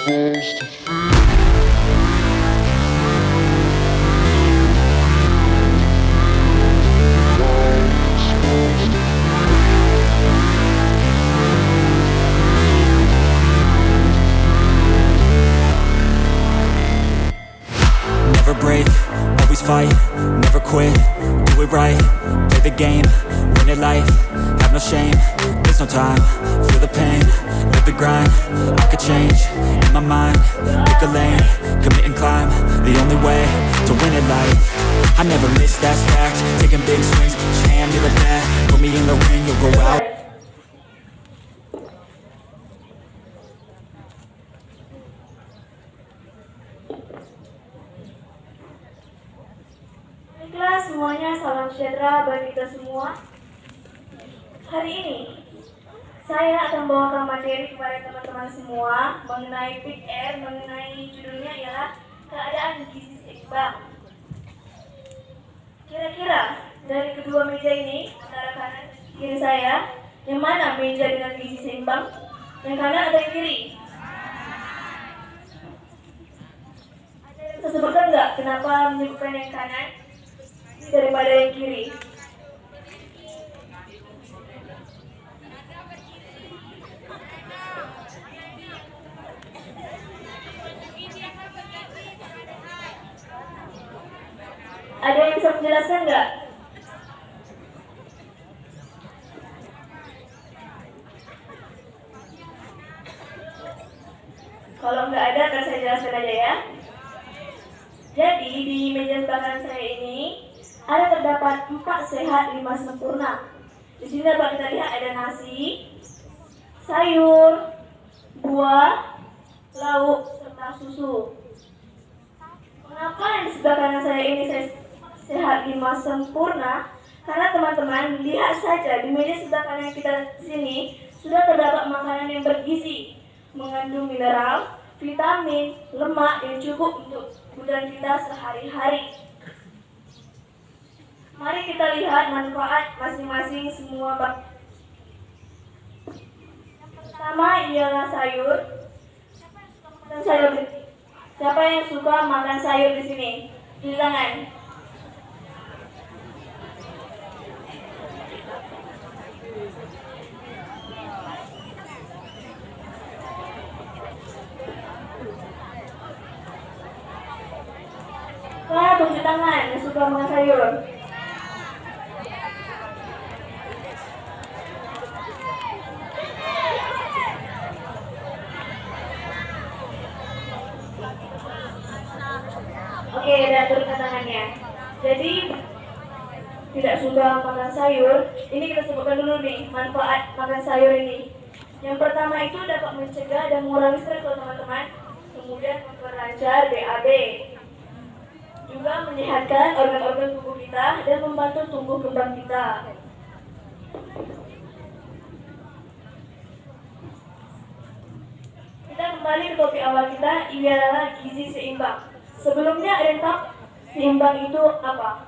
supposed to feel. Never break, always fight, never quit, do it right, play the game, win it life, have no shame, there's no time, feel the pain, live the grind, I could change, in my mind, pick a lane, commit and climb, the only way to win it life. I never miss, that's fact, taking big swings, put your hand to the bat, put me in the ring, you'll go out. Baiklah semuanya, salam sejahtera bagi kita semua. Hari ini saya akan membawakan materi kepada teman-teman semua mengenai PIK-R, mengenai judulnya ialah keadaan gizi seimbang. Kira-kira dari kedua meja ini, antara kanan kiri saya, yang mana meja dengan gizi seimbang? Yang kanan atau yang kiri? Ada yang bisa sebutkan nggak kenapa menyebutkan yang kanan daripada yang kiri? Ada yang bisa menjelaskan nggak? Kalau nggak ada, akan saya jelaskan aja ya. Jadi di meja sebelah kanan saya ini ada terdapat 4 sehat 5 sempurna. Di sini dapat kita lihat ada nasi, sayur, buah, lauk, serta susu. Mengapa yang di sebelah kanan saya ini sehat 5 sempurna? Karena teman-teman lihat saja di meja sebelah kanan kita sini sudah terdapat makanan yang bergizi, mengandung mineral, vitamin, lemak yang cukup untuk kebutuhan kita sehari-hari. Mari kita lihat manfaat masing-masing semua bahan. Yang pertama ialah sayur. Siapa yang suka makan sayur di sini? Cuci tangan. Cuci tangan yang suka makan sayur. Oke, dan turunkan tangannya. Jadi tidak suka makan sayur, ini kita sebutkan dulu nih manfaat makan sayur ini. Yang pertama itu dapat mencegah dan mengurangi stres teman-teman, kemudian memperlancar BAB, juga menyehatkan organ-organ tubuh kita dan membantu tumbuh kembang kita. Kita kembali ke topik awal kita, ialah gizi seimbang. Sebelumnya ada yang tahu seimbang itu apa?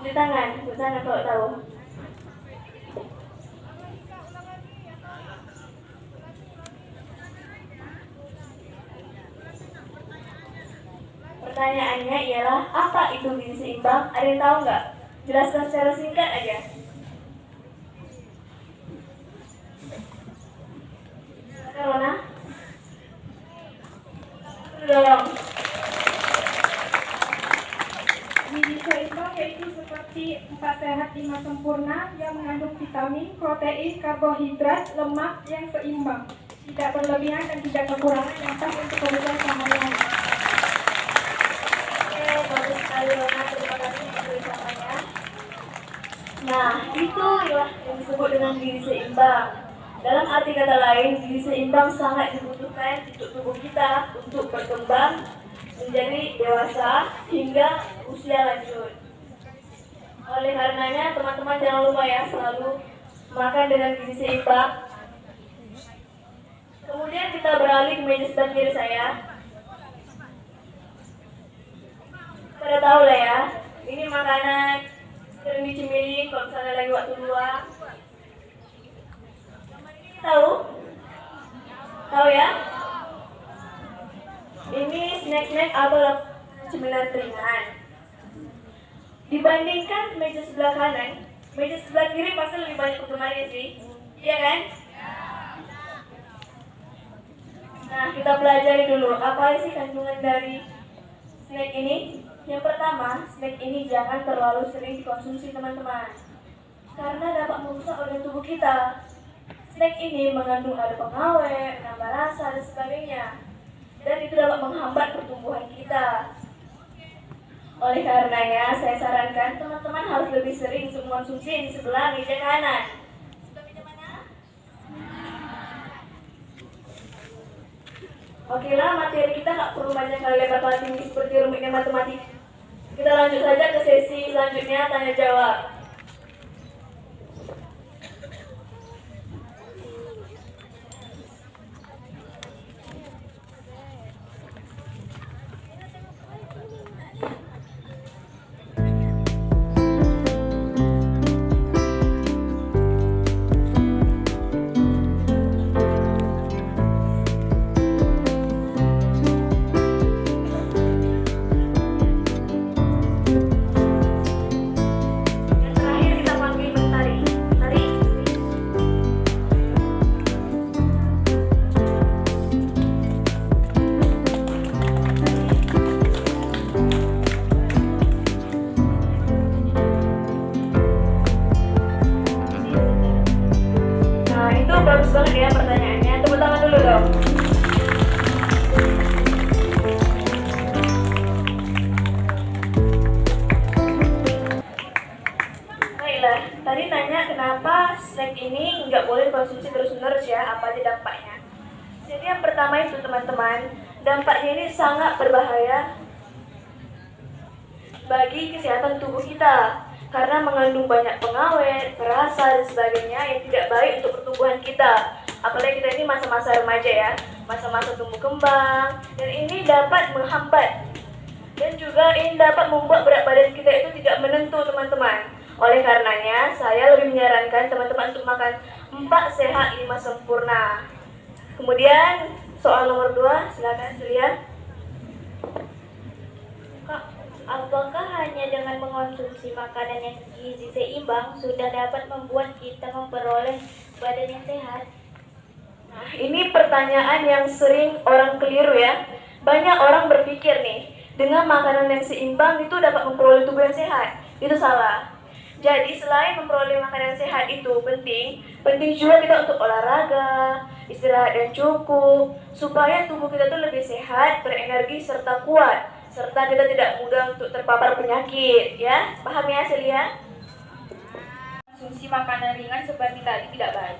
Cuci tangan kalau tahu. Pertanyaannya ialah apa itu gizi seimbang? Ada yang tahu nggak? Jelaskan secara singkat aja. Rona? Tolong. Gizi seimbang yaitu seperti 4 sehat 5 sempurna yang mengandung vitamin, protein, karbohidrat, lemak yang seimbang, tidak berlebihan dan tidak kekurangan yang pas untuk kebutuhan sehari-hari. Bagus sekali Rona, terima kasih untuk tulisannya. Nah, itu ya yang disebut dengan gizi seimbang. Dalam arti kata lain, gizi seimbang sangat dibutuhkan untuk tubuh kita untuk berkembang menjadi dewasa hingga usia lanjut. Oleh karenanya teman-teman jangan lupa ya selalu makan dengan gizi seimbang. Kemudian kita beralih ke meja sebelah kiri saya. Pada tahu lah ya, ini makanan sering dicemilin kalau misalnya lagi waktu luang. Tahu? Tahu ya? Ini snack-snack atau cemilan ringan. Dibandingkan meja sebelah kanan, meja sebelah kiri pasti lebih banyak penggemarnya sih. Iya kan? Nah, kita pelajari dulu apa sih kandungan dari snack ini. Yang pertama, snack ini jangan terlalu sering dikonsumsi teman-teman, karena dapat merusak organ tubuh kita. Snack ini mengandung ada pengawet, menambah rasa, dan sebagainya, dan itu dapat menghambat pertumbuhan kita. Oleh karenanya, saya sarankan teman-teman harus lebih sering untuk mengonsumsi di sebelah meja kanan. Oke lah, materi kita nggak perlu banyak kali lebar tinggi seperti rumitnya matematika. Kita lanjut saja ke sesi selanjutnya, tanya jawab. Bagus banget ya pertanyaannya. Tepuk tangan dulu dong. Baiklah, tadi nanya kenapa snack ini nggak boleh dikonsumsi terus-menerus ya, apa aja dampaknya. Jadi yang pertama itu teman-teman, dampaknya ini sangat berbahaya bagi kesehatan tubuh kita, karena mengandung banyak pengawet, perasa, dan sebagainya yang tidak baik untuk pertumbuhan kita. Apalagi kita ini masa-masa remaja ya, masa-masa tumbuh kembang, dan ini dapat menghambat. Dan juga ini dapat membuat berat badan kita itu tidak menentu teman-teman. Oleh karenanya, saya lebih menyarankan teman-teman untuk makan 4 sehat 5 sempurna. Kemudian, soal nomor 2, silakan Celia. Apakah hanya dengan mengonsumsi makanan yang gizi seimbang sudah dapat membuat kita memperoleh badan yang sehat? Nah, ini pertanyaan yang sering orang keliru ya. Banyak orang berpikir nih, dengan makanan yang seimbang itu dapat memperoleh tubuh yang sehat. Itu salah. Jadi selain memperoleh makanan yang sehat itu penting juga kita untuk olahraga, istirahat yang cukup, supaya tubuh kita tuh lebih sehat, berenergi, serta kuat. Serta kita tidak mudah untuk terpapar penyakit, ya. Paham ya, Celia? Konsumsi makanan ringan seperti tadi tidak baik.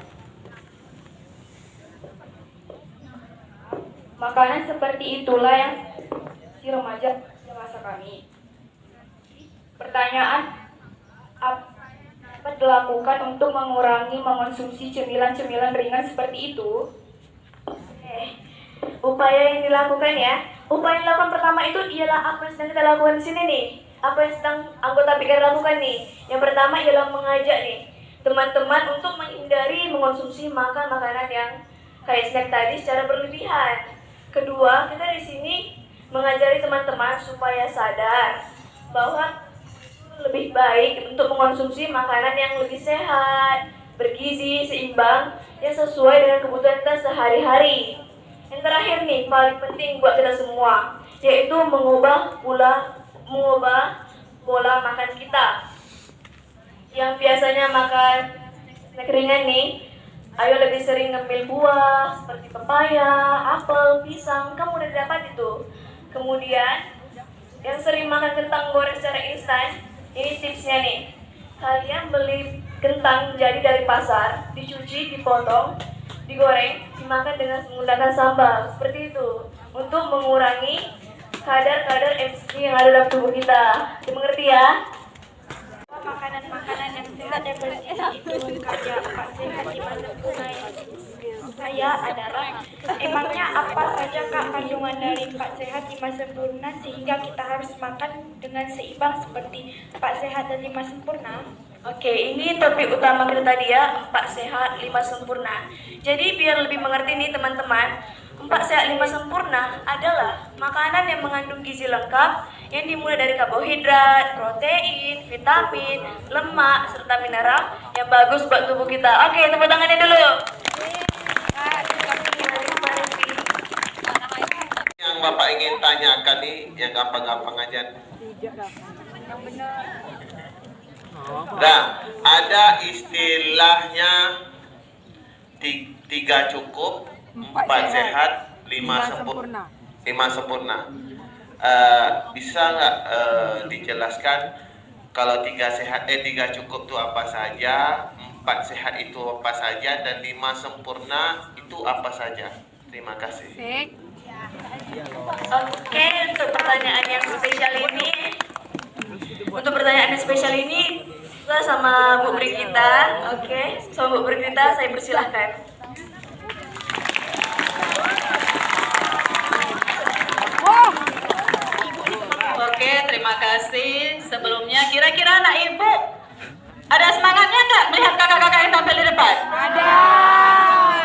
Makanan seperti itulah yang si remaja pada masa kami. Pertanyaan, apa dilakukan untuk mengurangi mengonsumsi cemilan-cemilan ringan seperti itu? Upaya yang dilakukan ya. Upaya yang dilakukan pertama itu ialah apa yang sedang kita lakukan di sini nih. Apa yang sedang anggota PKR lakukan nih. Yang pertama ialah mengajak nih teman-teman untuk menghindari mengonsumsi makanan yang kayak snack tadi secara berlebihan. Kedua, kita di sini mengajari teman-teman supaya sadar bahwa lebih baik untuk mengonsumsi makanan yang lebih sehat, bergizi, seimbang, yang sesuai dengan kebutuhan kita sehari-hari. Yang terakhir nih, paling penting buat kita semua, yaitu mengubah pola makan kita. Yang biasanya makan snack ringan nih, ayo lebih sering ngemil buah seperti pepaya, apel, pisang, kamu udah dapat itu. Kemudian yang sering makan kentang goreng secara instan, ini tipsnya nih. Kalian beli kentang jadi dari pasar, dicuci, dipotong, digoreng, dimakan dengan menggunakan sambal, seperti itu, untuk mengurangi kadar-kadar MSG yang ada dalam tubuh kita. Dimengerti ya? Makanan-makanan yang sehat dan bergizi itu kayak apa sehat di masa saya adalah, emangnya apa saja Kak kandungan dari 4 sehat 5 sempurna sehingga kita harus makan dengan seimbang seperti 4 sehat dan 5 sempurna? Oke, ini topik utama kita tadi ya, 4 sehat 5 sempurna. Jadi biar lebih mengerti nih teman-teman, 4 sehat 5 sempurna adalah makanan yang mengandung gizi lengkap yang dimulai dari karbohidrat, protein, vitamin, lemak, serta mineral yang bagus buat tubuh kita. Oke, tepuk tangannya dulu. Yang Bapak ingin tanyakan nih, yang gampang-gampang aja. Nah, ada istilahnya 3 cukup, 4 sehat, 5 sempurna. 5 sempurna. Bisa nggak dijelaskan kalau 3 cukup itu apa saja, 4 sehat itu apa saja, dan 5 sempurna itu apa saja? Terima kasih. Oke, untuk pertanyaan yang spesial ini, kita sama Bu Brigita. Oke, sama Bu Brigita saya persilahkan. Oke, terima kasih. Sebelumnya, kira-kira anak ibu ada semangatnya nggak melihat kakak-kakak yang tampil di depan? Ada.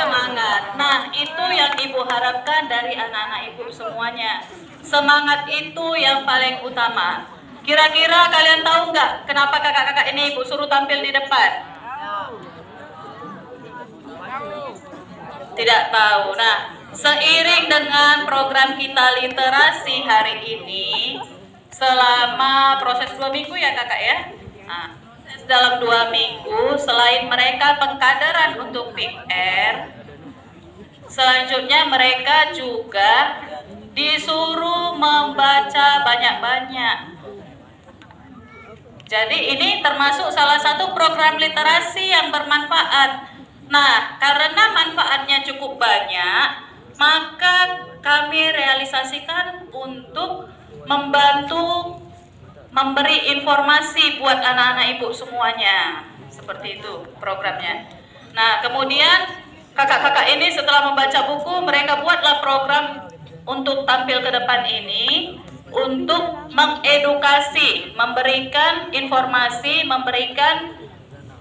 Semangat. Nah, itu yang ibu harapkan dari anak-anak ibu semuanya. Semangat itu yang paling utama. Kira-kira kalian tahu nggak kenapa kakak-kakak ini ibu suruh tampil di depan? Tidak tahu. Nah, seiring dengan program kita literasi hari ini, selama proses 2 minggu ya kakak ya. Nah, dalam 2 minggu, selain mereka pengkaderan untuk PR, selanjutnya mereka juga disuruh membaca banyak-banyak. Jadi ini termasuk salah satu program literasi yang bermanfaat. Nah, karena manfaatnya cukup banyak, maka kami realisasikan untuk membantu memberi informasi buat anak-anak ibu semuanya. Seperti itu programnya. Nah, kemudian kakak-kakak ini setelah membaca buku, mereka buatlah program untuk tampil ke depan ini untuk mengedukasi, memberikan informasi, memberikan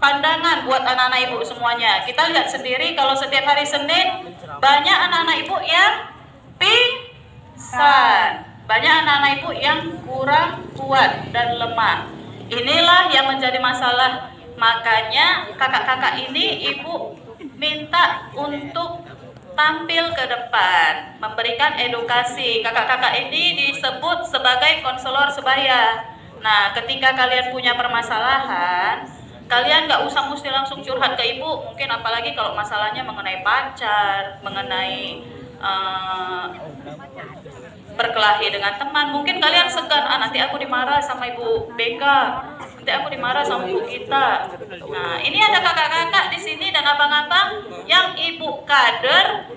pandangan buat anak-anak ibu semuanya. Kita lihat sendiri kalau setiap hari Senin banyak anak-anak ibu yang pingsan, banyak anak-anak ibu yang kurang kuat dan lemah. Inilah yang menjadi masalah. Makanya kakak-kakak ini ibu minta untuk tampil ke depan, memberikan edukasi. Kakak-kakak ini disebut sebagai konselor sebaya. Nah, ketika kalian punya permasalahan, kalian nggak usah mesti langsung curhat ke ibu. Mungkin apalagi kalau masalahnya mengenai pacar, mengenai berkelahi dengan teman. Mungkin kalian segan, nanti aku dimarah sama ibu Beka, nanti aku dimarah sama ibu kita. Nah, ini ada kakak-kakak di sini dan abang-abang yang ibu kader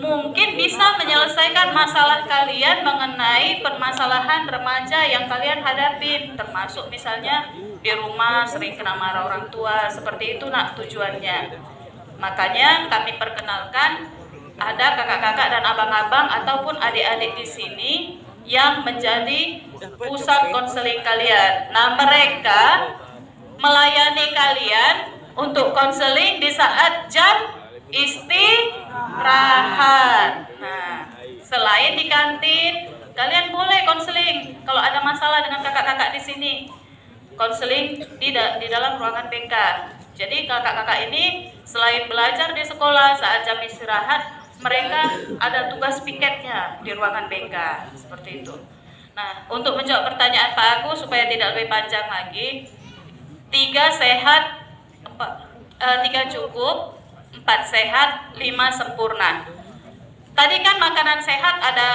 mungkin bisa menyelesaikan masalah kalian mengenai permasalahan remaja yang kalian hadapi, termasuk misalnya di rumah sering kena marah orang tua. Seperti itu nak tujuannya. Makanya kami perkenalkan ada kakak-kakak dan abang-abang ataupun adik-adik di sini yang menjadi pusat konseling kalian. Nah, mereka melayani kalian untuk konseling di saat jam istirahat. Nah, selain di kantin, kalian boleh konseling kalau ada masalah dengan kakak-kakak di sini. Konseling di dalam ruangan BK. Jadi kakak-kakak ini selain belajar di sekolah saat jam istirahat, mereka ada tugas piketnya di ruangan BK, seperti itu. Nah, untuk menjawab pertanyaan Pak Agus supaya tidak lebih panjang lagi, 3 sehat, 3 cukup, 4 sehat, 5 sempurna. Tadi kan makanan sehat ada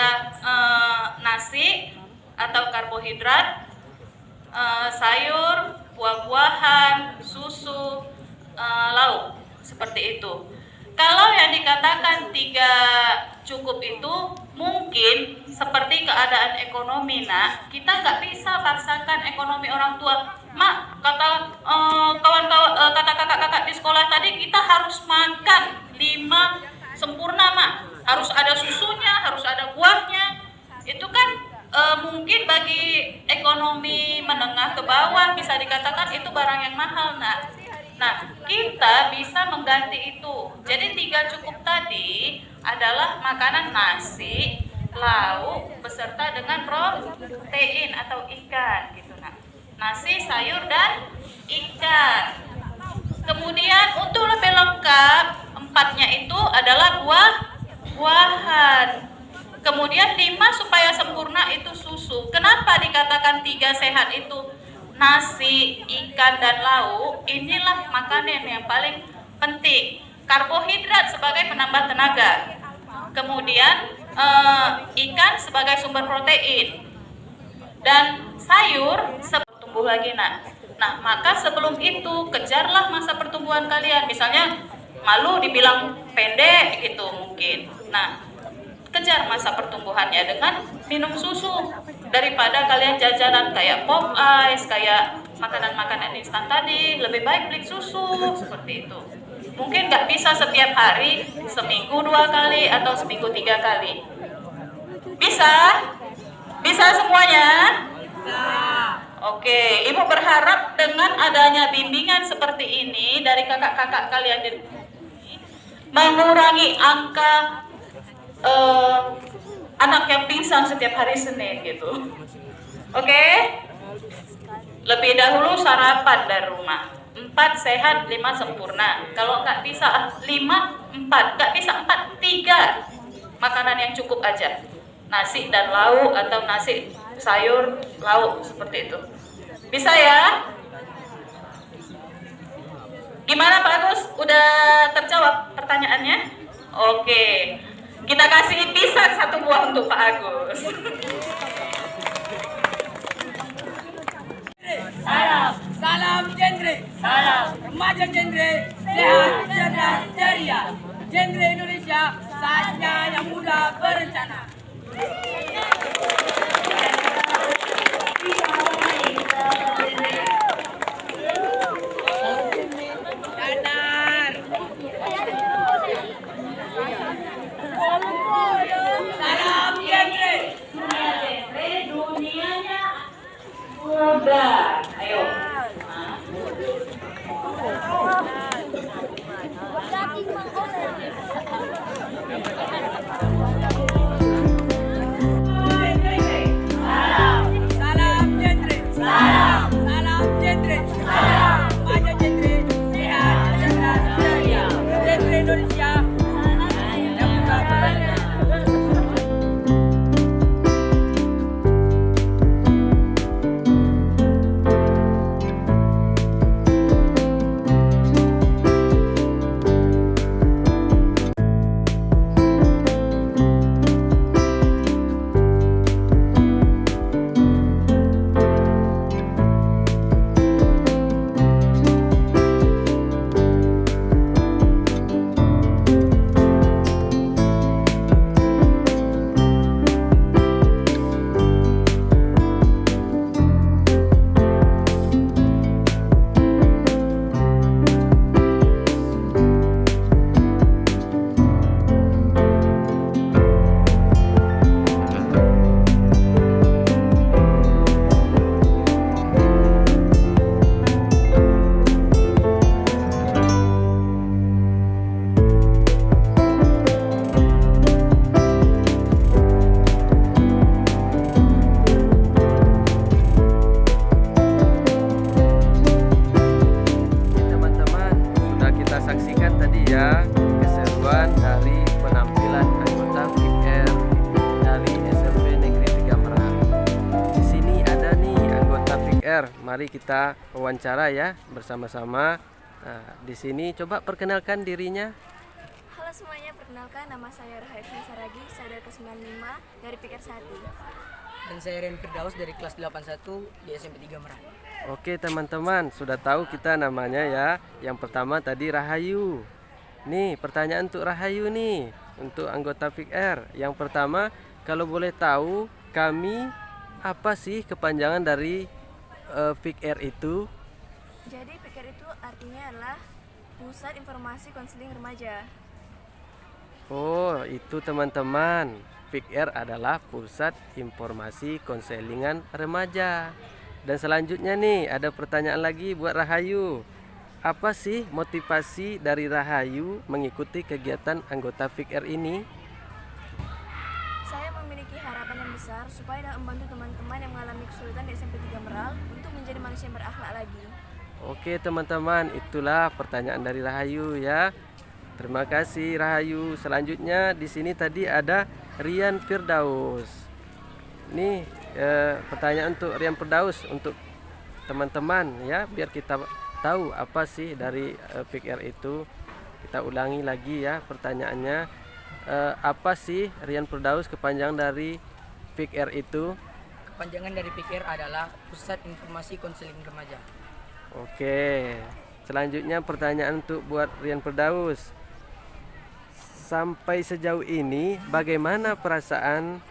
nasi atau karbohidrat, sayur, buah-buahan, susu, lauk, seperti itu. Kalau yang dikatakan 3 cukup itu mungkin seperti keadaan ekonomi, nak, kita nggak bisa paksakan ekonomi orang tua. Mak, kata kawan-kawan, kata kakak-kakak di sekolah tadi, kita harus makan 5 sempurna harus ada susunya, harus ada buahnya. Itu kan mungkin bagi ekonomi menengah ke bawah bisa dikatakan itu barang yang mahal, nak. Nah, kita bisa mengganti itu. Jadi 3 cukup tadi adalah makanan nasi, lauk beserta dengan protein atau ikan gitu, nak. Nasi, sayur dan ikan. Kemudian untuk lebih lengkap, 4-nya itu adalah buah-buahan. Kemudian 5 supaya sempurna itu susu. Kenapa dikatakan 3 sehat itu nasi, ikan, dan lauk? Inilah makanan yang paling penting. Karbohidrat sebagai penambah tenaga. Kemudian ikan sebagai sumber protein. Dan sayur tumbuh lagi, nak. Nah, maka sebelum itu kejarlah masa pertumbuhan kalian. Misalnya malu dibilang pendek gitu mungkin. Nah, kejar masa pertumbuhannya dengan minum susu daripada kalian jajanan kayak pop ice, kayak makanan-makanan instan tadi. Lebih baik beli susu seperti itu. Mungkin nggak bisa setiap hari, seminggu 2 kali atau seminggu 3 kali. Bisa? Bisa semuanya? Oke, Ibu berharap dengan adanya bimbingan seperti ini dari kakak-kakak kalian di mengurangi angka anak yang pingsan setiap hari Senin gitu. Oke? Lebih dahulu sarapan dari rumah. 4 sehat, 5 sempurna. Kalau nggak bisa 5, 4. Nggak bisa 4, 3. Makanan yang cukup aja. Nasi dan lauk atau nasi, sayur, lauk seperti itu. Bisa ya? Gimana Pak Agus? Udah terjawab pertanyaannya? Oke. Kita kasih pisang 1 buah untuk Pak Agus. Salam genre, salam remaja genre, sehat, cerdas, ceria. Genre Indonesia, saatnya yang muda berencana. Sadar. Salam genre. Dunianya muda. Ayo. Salam genre, salam genre, salam remaja genre, sehat, cerdas, ceria. Genre Indonesia, yang muda berencana. Saksikan tadi ya keseruan dari penampilan anggota PIKR dari SMP Negeri 3 Merak. Di sini ada nih anggota PIKR. Mari kita wawancara ya bersama-sama. Nah, di sini coba perkenalkan dirinya. Halo semuanya, perkenalkan nama saya Rahayu Saragi, saya dari kelas 95 dari PIKR 1. Dan saya Ren Firdaus dari kelas 81 di SMP 3 Merak. Oke teman-teman, sudah tahu kita namanya ya. Yang pertama tadi Rahayu. Nih pertanyaan untuk Rahayu nih, untuk anggota PIKR. Yang pertama, kalau boleh tahu kami apa sih kepanjangan dari PIKR itu? Jadi PIKR itu artinya adalah Pusat Informasi Konseling Remaja. Oh, itu teman-teman. PIKR adalah Pusat Informasi Konselingan Remaja. Dan selanjutnya nih, ada pertanyaan lagi buat Rahayu. Apa sih motivasi dari Rahayu mengikuti kegiatan anggota PIKR ini? Saya memiliki harapan yang besar supaya dapat membantu teman-teman yang mengalami kesulitan di SMP 3 Meral untuk menjadi manusia yang berakhlak lagi. Oke teman-teman, itulah pertanyaan dari Rahayu ya. Terima kasih Rahayu. Selanjutnya di sini tadi ada Rian Firdaus. Nih pertanyaan untuk Rian Firdaus untuk teman-teman ya, biar kita tahu apa sih dari PIKR itu. Kita ulangi lagi ya pertanyaannya. Apa sih Rian Firdaus kepanjangan dari PIKR itu? Kepanjangan dari PIKR adalah Pusat Informasi Konseling Remaja. Oke. Selanjutnya pertanyaan untuk buat Rian Firdaus. Sampai sejauh ini bagaimana perasaan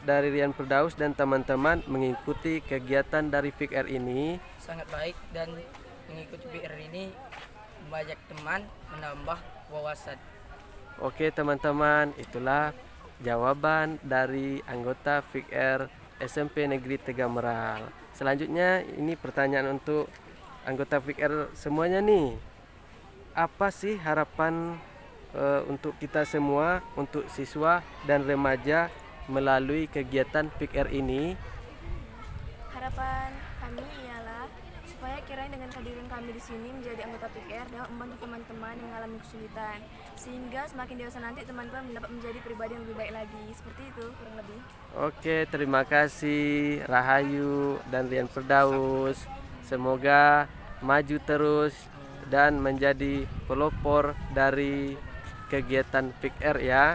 dari Rian Firdaus dan teman-teman mengikuti kegiatan dari PIKR ini? Sangat baik, dan mengikuti PIKR ini banyak teman, menambah wawasan. Oke teman-teman, itulah jawaban dari anggota PIKR SMP Negeri Tegameral. Selanjutnya ini pertanyaan untuk anggota PIKR semuanya nih. Apa sih harapan untuk kita semua, untuk siswa dan remaja melalui kegiatan PIKR ini? Harapan kami ialah supaya kiranya dengan kehadiran kami di sini menjadi anggota PIKR dapat membantu teman-teman yang mengalami kesulitan, sehingga semakin dewasa nanti teman-teman dapat menjadi pribadi yang lebih baik lagi. Seperti itu kurang lebih. Oke, terima kasih Rahayu dan Rian Firdaus. Semoga maju terus dan menjadi pelopor dari kegiatan PIKR ya.